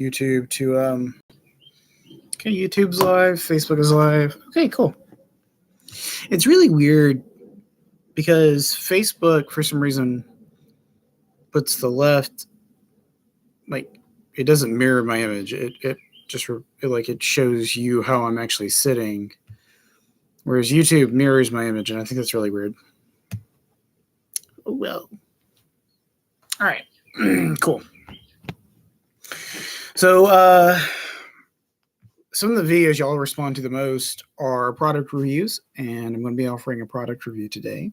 YouTube to okay, YouTube's live, Facebook is live. Okay, cool. It's really weird because Facebook, for some reason, puts the left, like, it doesn't mirror my image. It just it shows you how I'm actually sitting, whereas YouTube mirrors my image, and I think that's really weird. Oh well. All right. Cool. So some of the videos y'all respond to the most are product reviews, and I'm going to be offering a product review today.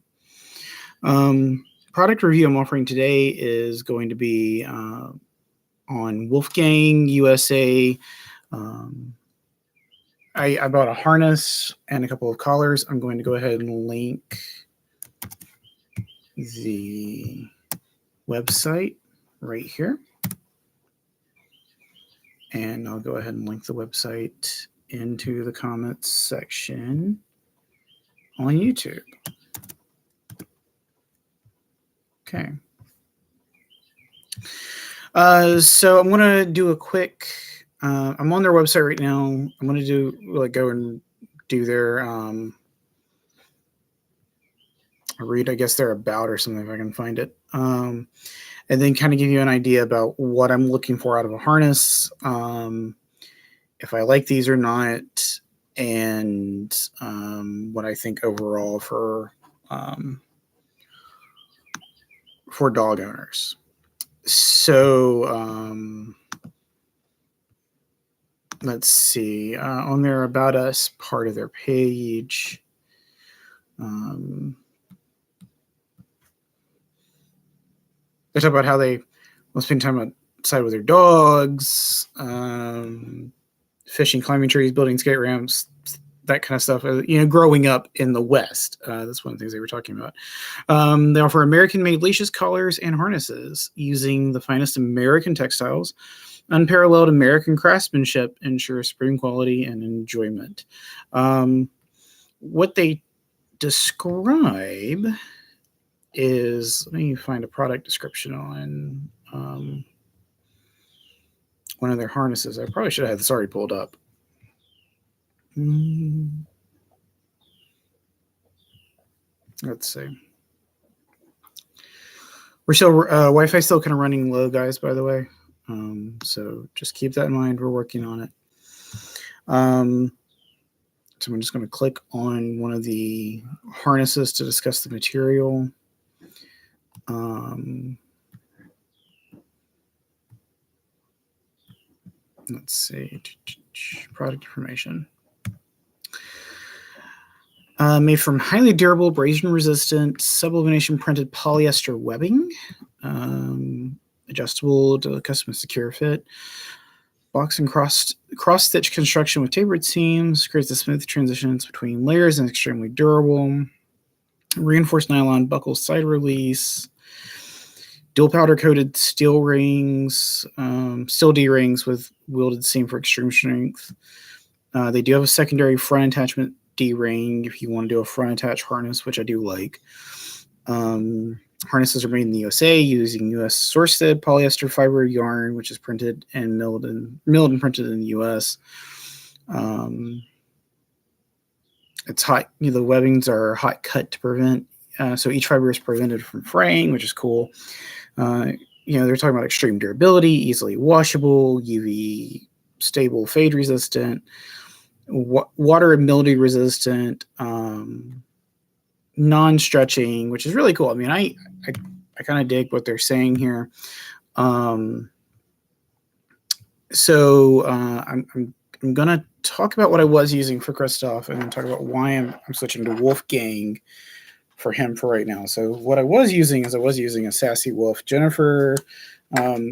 Product review I'm offering today is going to be on Wolfgang USA. I bought a harness and a couple of collars. I'm going to go ahead and link the website right here. And I'll go ahead and link the website into the comments section on YouTube. Okay. So I'm going to do a quick, I'm on their website right now. I'm going to do go and do their, read, I guess, their about or something if I can find it. And then kind of give you an idea about what I'm looking for out of a harness, if I like these or not, and what I think overall for dog owners. So let's see, on their About Us part of their page, they talk about how they will spend time outside with their dogs, fishing, climbing trees, building skate ramps, that kind of stuff. Growing up in the West, that's one of the things they were talking about. They offer American-made leashes, collars, and harnesses using the finest American textiles. Unparalleled American craftsmanship ensures supreme quality and enjoyment. What they describe is, let me find a product description on one of their harnesses. I probably should have had this already pulled up. Let's see. We're still Wi-Fi still kind of running low, guys, by the way. So just keep that in mind. We're working on it. So I'm just going to click on one of the harnesses to discuss the material. Let's see. Product information. Made from highly durable, abrasion-resistant, sublimation printed polyester webbing. Adjustable to custom secure fit. Box and cross-stitch construction with tapered seams. Creates a smooth transitions between layers and extremely durable. Reinforced nylon buckle side release. Dual powder coated steel rings. Steel D-rings with welded seam for extreme strength. They do have a secondary front attachment D-ring if you want to do a front attach harness, which I do like. Harnesses are made in the USA using U.S. sourced polyester fiber yarn, which is printed and milled and printed in the U.S. It's hot. The webbings are hot cut to prevent. So each fiber is prevented from fraying, which is cool. They're talking about extreme durability, easily washable, UV stable, fade resistant, water and mildew resistant, non-stretching, which is really cool. I mean, I kind of dig what they're saying here. So I'm gonna talk about what I was using for Christoph, and then talk about why I'm switching to Wolfgang for him for right now. So what I was using is a Sassy Wolf. Jennifer, I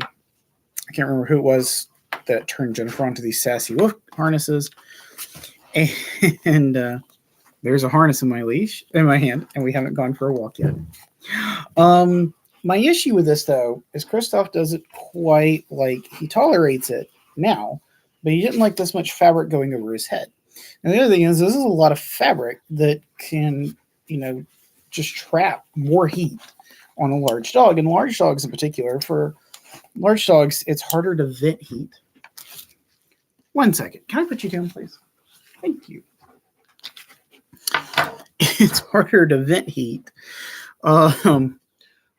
can't remember who it was that turned Jennifer onto these Sassy Wolf harnesses, and there's a harness in my hand, and we haven't gone for a walk yet. My issue with this, though, is Christoph doesn't quite he tolerates it now, but he didn't like this much fabric going over his head. And the other thing is, this is a lot of fabric that can, just trap more heat on a large dog. And large dogs in particular, for large dogs, it's harder to vent heat 1 second. Can I put you down, please? Thank you. It's harder to vent heat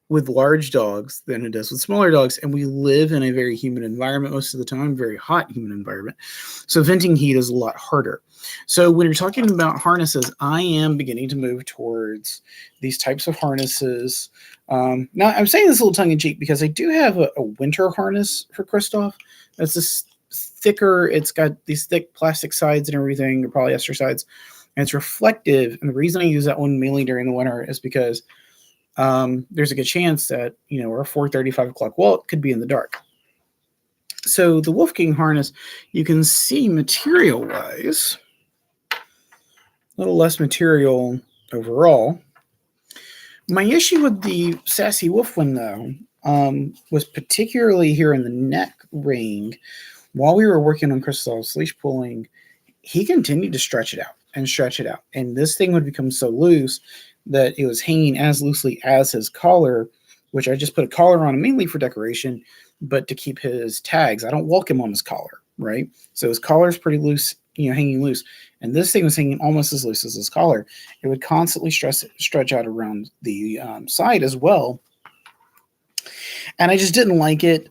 with large dogs than it does with smaller dogs. And we live in a very humid environment most of the time, very hot humid environment. So venting heat is a lot harder. So when you're talking about harnesses, I am beginning to move towards these types of harnesses. Now, I'm saying this a little tongue-in-cheek because I do have a winter harness for Kristoff. That's this thicker. It's got these thick plastic sides and everything, or polyester sides, and it's reflective. And the reason I use that one mainly during the winter is because there's a good chance that, we're 4:30, 5 o'clock walk could be in the dark. So the Wolfgang harness, you can see material-wise, a little less material overall. My issue with the Sassy Wolf one, though, was particularly here in the neck ring. While we were working on Kristoff's leash pulling, he continued to stretch it out and stretch it out. And this thing would become so loose that it was hanging as loosely as his collar, which I just put a collar on him mainly for decoration, but to keep his tags. I don't walk him on his collar, right? So his collar is pretty loose, hanging loose. And this thing was hanging almost as loose as his collar. It would constantly stretch out around the side as well. And I just didn't like it.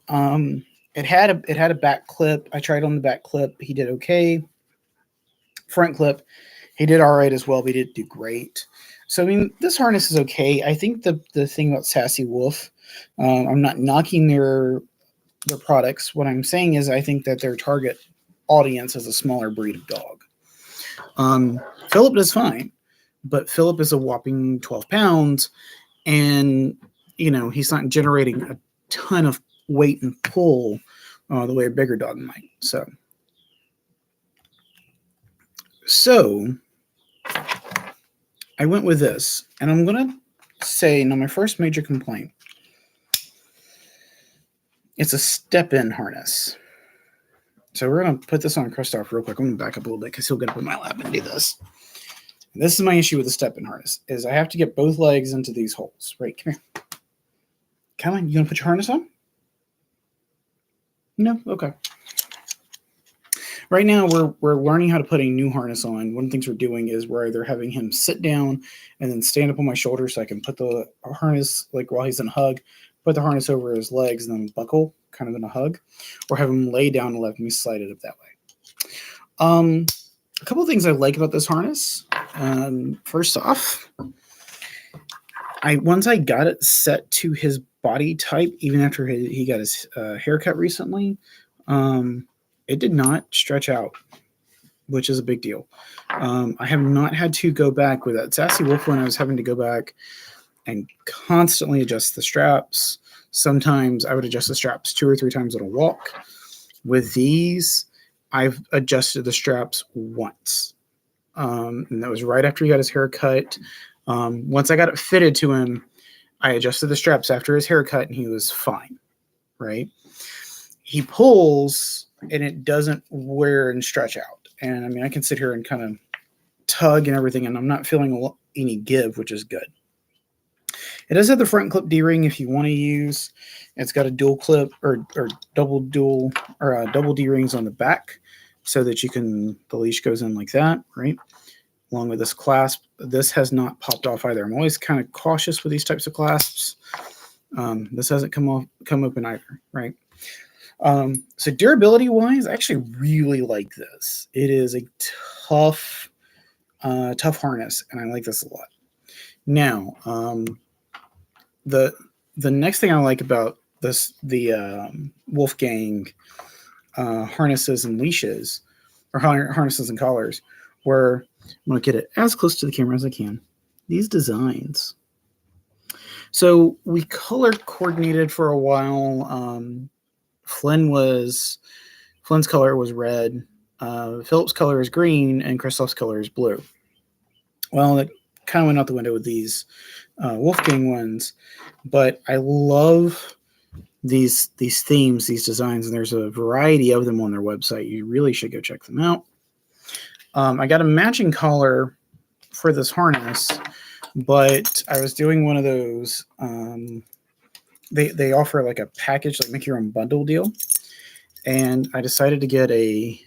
It had a back clip. I tried on the back clip. He did okay. Front clip, he did all right as well, but he didn't do great. So, I mean, this harness is okay. I think the thing about Sassy Wolf, I'm not knocking their products. What I'm saying is I think that their target audience is a smaller breed of dog. Philip does fine, but Philip is a whopping 12 pounds, and, he's not generating a ton of weight and pull the way a bigger dog might. So I went with this, and I'm going to say, now my first major complaint, it's a step-in harness. So we're going to put this on Kristoff real quick. I'm going to back up a little bit because he'll get up in my lap and do this. And this is my issue with the step-in harness, is I have to get both legs into these holes. Right, come here. Come on, you going to put your harness on? No? Okay. Right now, we're learning how to put a new harness on. One of the things we're doing is we're either having him sit down and then stand up on my shoulder so I can put the harness, like while he's in a hug, put the harness over his legs and then buckle, kind of in a hug, or have him lay down and let me slide it up that way. A couple of things I like about this harness. First off, once I got it set to his body type, even after he got his haircut recently, it did not stretch out, which is a big deal. I have not had to go back with that Sassy Wolf one. I was having to go back and constantly adjust the straps. Sometimes I would adjust the straps 2 or 3 times on a walk. With these, I've adjusted the straps once. And that was right after he got his haircut. Once I got it fitted to him, I adjusted the straps after his haircut, and he was fine, right? He pulls, and it doesn't wear and stretch out. And I mean, I can sit here and kind of tug and everything, and I'm not feeling any give, which is good. It does have the front clip D-ring if you want to use. It's got a dual clip or double D-rings on the back so that the leash goes in like that, right? Along with this clasp. This has not popped off either. I'm always kind of cautious with these types of clasps. This hasn't come open either, right? So durability wise, I actually really like this. It is a tough harness, and I like this a lot. Now, the next thing I like about the Wolfgang harnesses and leashes, or harnesses and collars, where I'm going to get it as close to the camera as I can. These designs. So we color coordinated for a while. Flynn's color was red, Philip's color is green, and Kristoff's color is blue. Well, it kind of went out the window with these Wolfgang ones, but I love these themes, these designs, and there's a variety of them on their website. You really should go check them out. I got a matching collar for this harness, but I was doing one of those. They offer like a package, like make your own bundle deal. And I decided to get a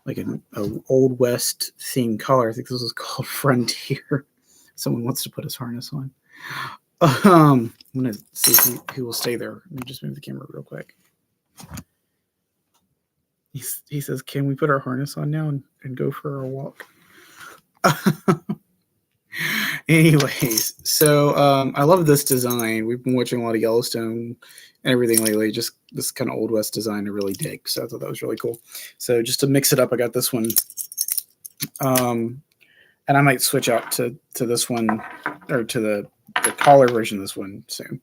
like an Old West themed collar. I think this is called Frontier. Someone wants to put his harness on. I'm going to see who will stay there. Let me just move the camera real quick. He says, can we put our harness on now and go for a walk? Anyways, so I love this design. We've been watching a lot of Yellowstone and everything lately. Just this kind of Old West design I really dig. So I thought that was really cool. So just to mix it up, I got this one. And I might switch out to this one, or to the collar version of this one soon.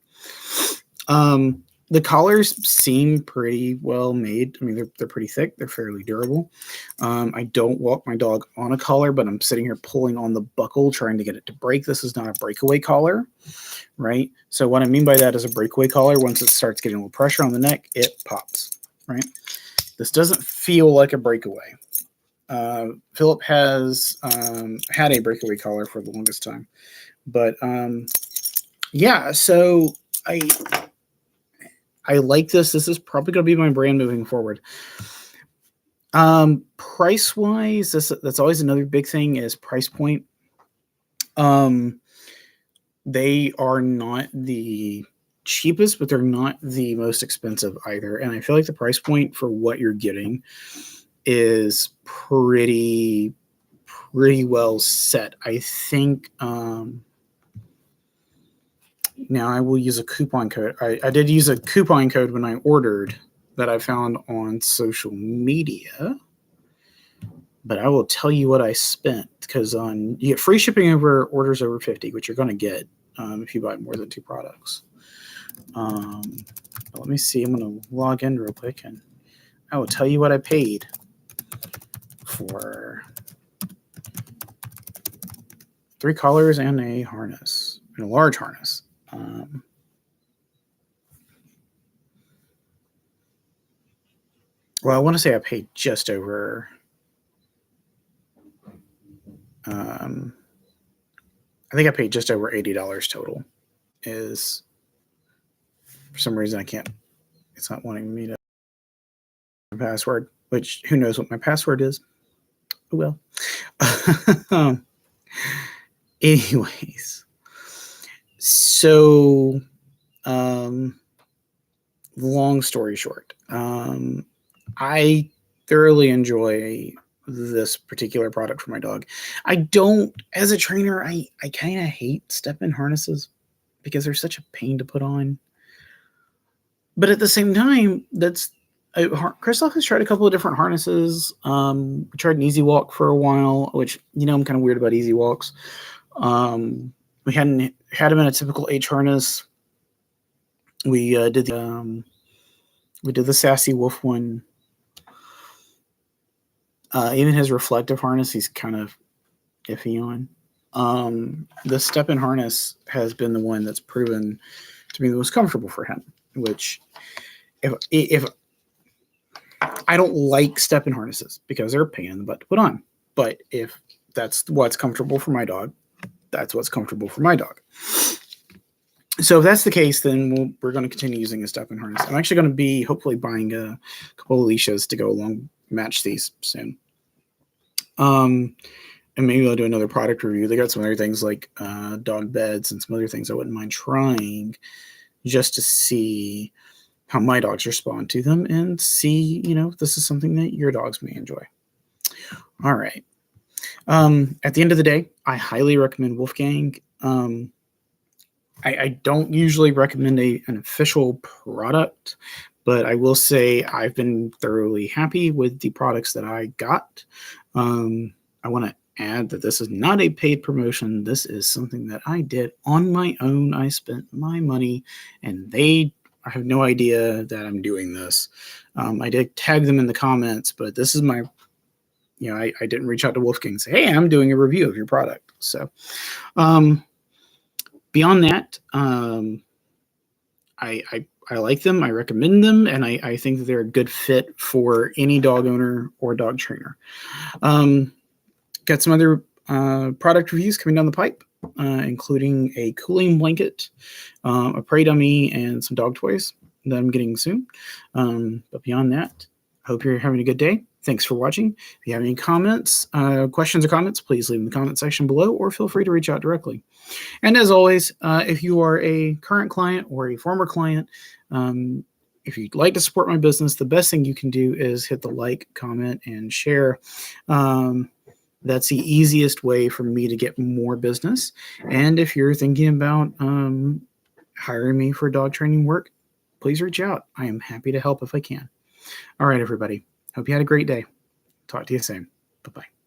The collars seem pretty well made. I mean, they're pretty thick. They're fairly durable. I don't walk my dog on a collar, but I'm sitting here pulling on the buckle, trying to get it to break. This is not a breakaway collar, right? So what I mean by that is a breakaway collar, once it starts getting a little pressure on the neck, it pops, right? This doesn't feel like a breakaway. Philip has had a breakaway collar for the longest time. But yeah, so I like this. This is probably going to be my brand moving forward. Price wise, that's always another big thing is price point. They are not the cheapest, but they're not the most expensive either. And I feel like the price point for what you're getting is pretty well set. I think now I will use a coupon code. I did use a coupon code when I ordered that I found on social media, but I will tell you what I spent, because you get free shipping over orders over 50, which you're going to get if you buy more than 2 products. Let me see. I'm going to log in real quick and I will tell you what I paid for 3 collars and a harness, and a large harness. Well, I want to say I paid just over. I think I paid just over $80 total. Is for some reason I can't. It's not wanting me to my password. Which who knows what my password is? Oh well. Anyways, so long story short, I thoroughly enjoy this particular product for my dog. I don't, as a trainer, I kind of hate step-in harnesses because they're such a pain to put on. But at the same time, Christoph has tried a couple of different harnesses. We tried an Easy Walk for a while, which, I'm kind of weird about Easy Walks. We hadn't had him in a typical H harness. We did the Sassy Wolf one. Even his reflective harness, he's kind of iffy on. The step-in harness has been the one that's proven to be the most comfortable for him. Which, if I don't like step-in harnesses because they're a pain in the butt to put on, but if that's what's comfortable for my dog, that's what's comfortable for my dog. So if that's the case, then we're going to continue using a step-in harness. I'm actually going to be hopefully buying a couple of leashes to go along, match these soon. And maybe I'll do another product review. They got some other things like dog beds and some other things I wouldn't mind trying, just to see how my dogs respond to them and see, if this is something that your dogs may enjoy. All right. At the end of the day, I highly recommend Wolfgang. I don't usually recommend an official product, but I will say I've been thoroughly happy with the products that I got. I want to add that this is not a paid promotion. This is something that I did on my own. I spent my money, and I have no idea that I'm doing this. I did tag them in the comments, but this is my, I didn't reach out to Wolfgang and say, hey, I'm doing a review of your product. So beyond that, I like them. I recommend them, and I think that they're a good fit for any dog owner or dog trainer. Got some other product reviews coming down the pipe, including a cooling blanket, a prey dummy, and some dog toys that I'm getting soon. But beyond that, I hope you're having a good day. Thanks for watching. If you have any comments, questions or comments, please leave in the comment section below, or feel free to reach out directly. And as always, if you are a current client or a former client, if you'd like to support my business, the best thing you can do is hit the like, comment, and share. That's the easiest way for me to get more business. And if you're thinking about hiring me for dog training work, please reach out. I am happy to help if I can. All right, everybody. Hope you had a great day. Talk to you soon. Bye-bye.